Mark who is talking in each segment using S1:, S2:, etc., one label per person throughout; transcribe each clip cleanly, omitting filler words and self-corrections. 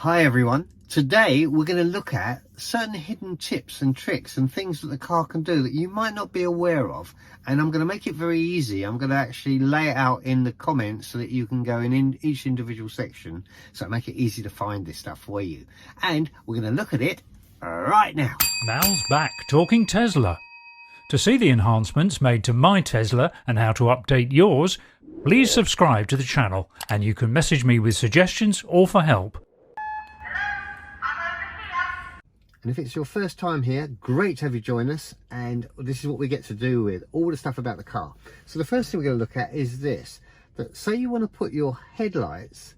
S1: Hi everyone, today we're going to look at certain hidden tips and tricks and things that the car can do that you might not be aware of, and I'm going to make it very easy. I'm going to actually lay it out in the comments so that you can go in each individual section, so make it easy to find this stuff for you. And we're going to look at it right now.
S2: Mal's back talking Tesla. To see the enhancements made to my Tesla and how to update yours, please subscribe to the channel, and you can message me with suggestions or for help.
S1: And if it's your first time here, great to have you join us, and this is what we get to do with all the stuff about the car. So the first thing we're going to look at is this, that say you want to put your headlights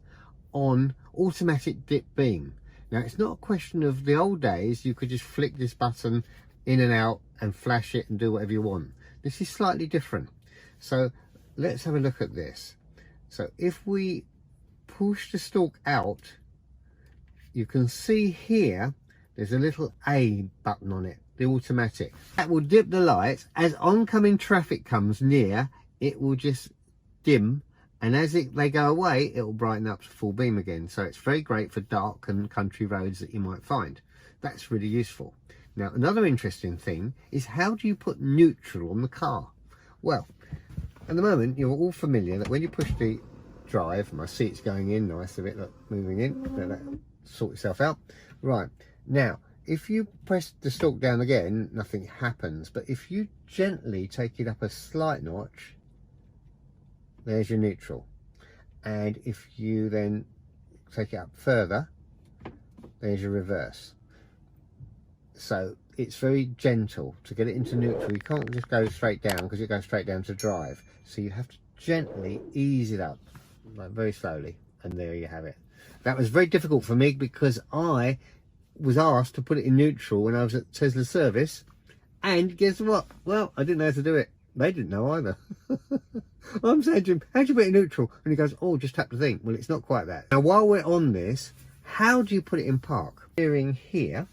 S1: on automatic dip beam. Now it's not a question of the old days, you could just flick this button in and out and flash it and do whatever you want. This is slightly different. So let's have a look at this. So if we push the stalk out, you can see here there's a little A button on it, the automatic. That will dip the lights. As oncoming traffic comes near, it will just dim, and as they go away, it will brighten up to full beam again. So it's very great for dark and country roads that you might find. That's really useful. Now, another interesting thing is, how do you put neutral on the car? Well, at the moment, you're all familiar that when you push the drive, my seat's going in nice, a bit like moving in, let that sort itself out. Right. Now, if you press the stalk down again, nothing happens. But if you gently take it up a slight notch, there's your neutral. And if you then take it up further, there's your reverse. So it's very gentle to get it into neutral. You can't just go straight down because it goes straight down to drive. So you have to gently ease it up, like very slowly. And there you have it. That was very difficult for me because I was asked to put it in neutral when I was at Tesla service, and guess what? Well, I didn't know how to do it. They didn't know either. I'm saying to him, how'd you put it in neutral? And he goes, oh, just tap the thing. Well, it's not quite that. Now, while we're on this, how do you put it in park? Steering here,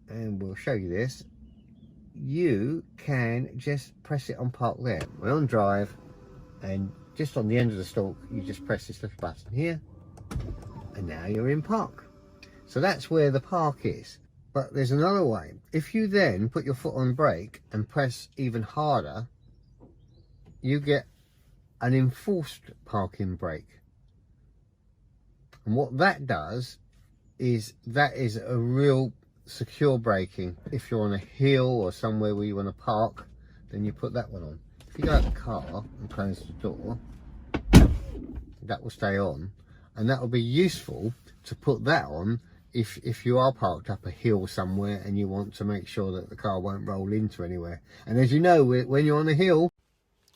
S1: and we'll show you this, you can just press it on park there. We're on drive, and just on the end of the stalk, you just press this little button here, and now you're in park. So that's where the park is. But there's another way. If you then put your foot on brake and press even harder, you get an enforced parking brake. And what that does is, that is a real secure braking. If you're on a hill or somewhere where you want to park, then you put that one on. If you go out the car and close the door, that will stay on. And that will be useful to put that on if you are parked up a hill somewhere and you want to make sure that the car won't roll into anywhere. And as you know, when you're on a hill,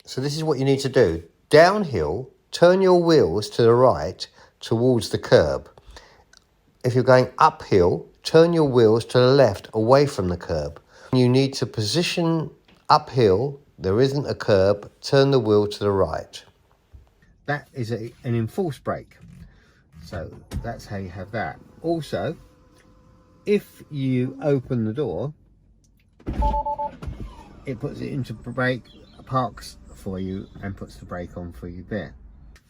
S1: so this is what you need to do. Downhill, turn your wheels to the right towards the curb. If you're going uphill, turn your wheels to the left away from the curb. You need to position uphill, there isn't a curb, turn the wheel to the right. That is an enforced brake. So that's how you have that. Also, if you open the door, it puts it into brake, parks for you, and puts the brake on for you there.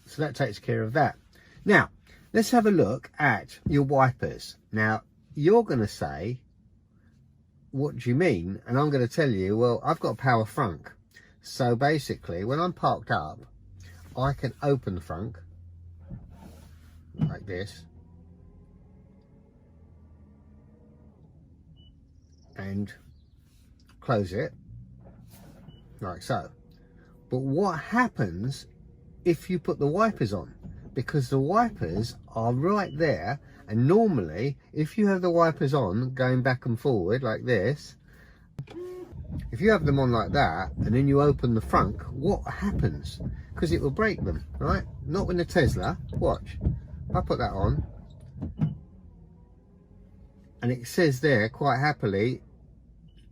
S1: So that takes care of that. Now, let's have a look at your wipers. Now, you're going to say, what do you mean? And I'm going to tell you, well, I've got a power frunk. So basically, when I'm parked up, I can open the frunk like this and close it like so. But what happens if you put the wipers on? Because the wipers are right there, and normally if you have the wipers on going back and forward like this, if you have them on like that and then you open the frunk, what happens? Because it will break them, right? Not with the Tesla. Watch, if I put that on, and it says there quite happily,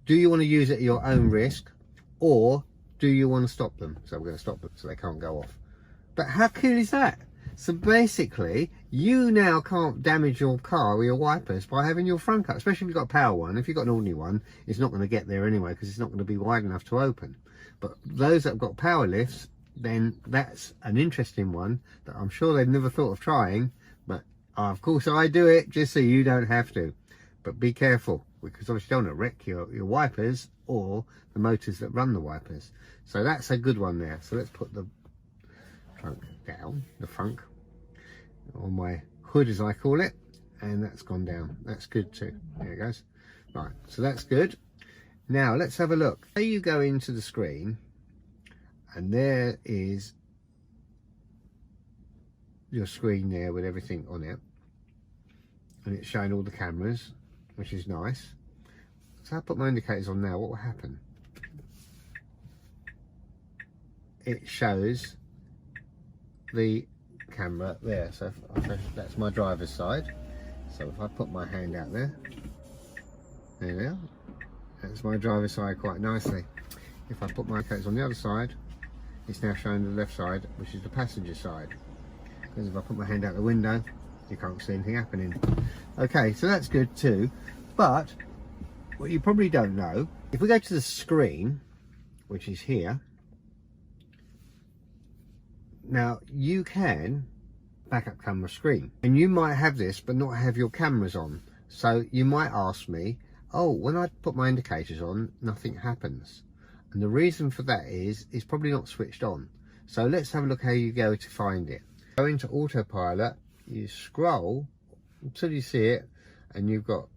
S1: do you want to use it at your own risk, or do you want to stop them? So we're going to stop them so they can't go off. But how cool is that? So basically, you now can't damage your car with your wipers by having your front up, especially if you've got a power one. If you've got an ordinary one, it's not going to get there anyway because it's not going to be wide enough to open. But those that have got power lifts, then that's an interesting one that I'm sure they've never thought of trying, but Of course I do it just so you don't have to, but be careful, because obviously you don't want to wreck your wipers or the motors that run the wipers. So that's a good one there. So let's put the frunk down, the frunk on my hood as I call it, and that's gone down. That's good too. There it goes. Right, so that's good. Now let's have a look. Say you go into the screen and there is your screen there with everything on it, and it's showing all the cameras, which is nice. So I put my indicators on now. What will happen? It shows the camera there. So that's my driver's side. So if I put my hand out there we are. That's my driver's side quite nicely. If I put my indicators on the other side, it's now showing the left side, which is the passenger side. Because if I put my hand out the window, you can't see anything happening. Okay, so that's good too. But what you probably don't know, if we go to the screen, which is here, now you can backup camera screen, and you might have this but not have your cameras on. So you might ask me, oh, when I put my indicators on, nothing happens. And the reason for that is it's probably not switched on. So let's have a look how you go to find it. Go into autopilot, you scroll until you see it, and you've got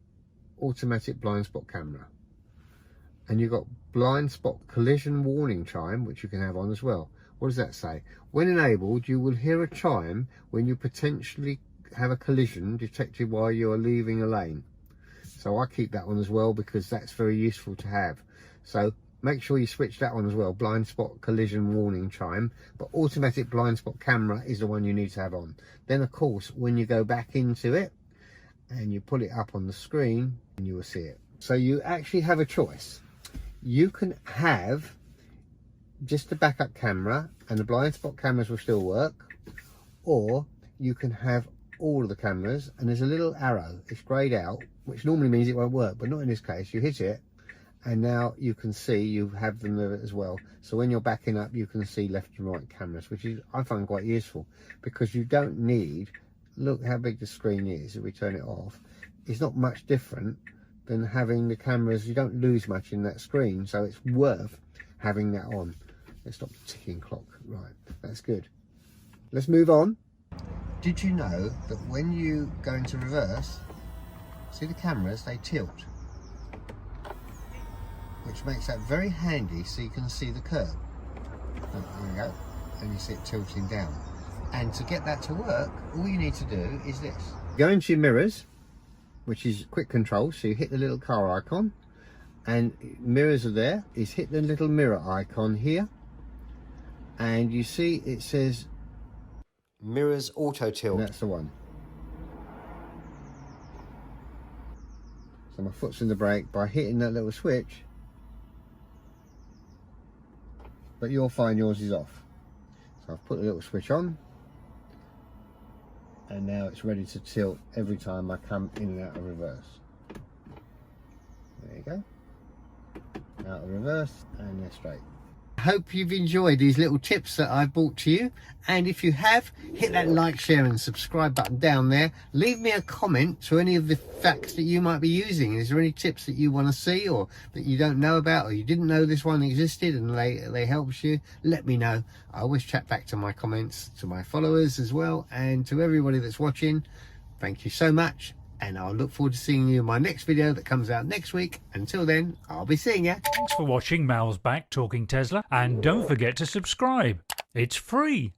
S1: automatic blind spot camera, and you've got blind spot collision warning chime, which you can have on as well. What does that say? When enabled, you will hear a chime when you potentially have a collision detected while you are leaving a lane. So I keep that one as well, because that's very useful to have. So make sure you switch that on as well, blind spot collision warning chime, but automatic blind spot camera is the one you need to have on. Then of course, when you go back into it and you pull it up on the screen, you will see it. So you actually have a choice. You can have just the backup camera and the blind spot cameras will still work, or you can have all of the cameras, and there's a little arrow, it's greyed out, which normally means it won't work, but not in this case. You hit it and now you can see you have them there as well. So when you're backing up, you can see left and right cameras, which is, I find, quite useful, because you don't need, look how big the screen is. If we turn it off, it's not much different than having the cameras. You don't lose much in that screen, so it's worth having that on. Let's stop the ticking clock. Right, that's good. Let's move on. Did you know that when you go into reverse, see the cameras, they tilt, which makes that very handy, so you can see the curb. There we go, and you see it tilting down. And to get that to work, all you need to do is this. Go into your mirrors, which is quick control, so you hit the little car icon, and mirrors are there, is hit the little mirror icon here, and you see it says mirrors auto tilt. That's the one. So my foot's in the brake. By hitting that little switch, but you'll find yours is off. So I've put the little switch on, and now it's ready to tilt every time I come in and out of reverse. There you go. Out of reverse, and they're straight. I hope you've enjoyed these little tips that I've brought to you, and if you have, hit that like, share and subscribe button down there. Leave me a comment to any of the facts that you might be using. Is there any tips that you want to see, or that you don't know about, or you didn't know this one existed and they helped you? Let me know. I always chat back to my comments, to my followers as well, and to everybody that's watching. Thank you so much, and I'll look forward to seeing you in my next video that comes out next week. Until then, I'll be seeing you.
S2: Thanks for watching Mal's Back Talking Tesla, and don't forget to subscribe. It's free.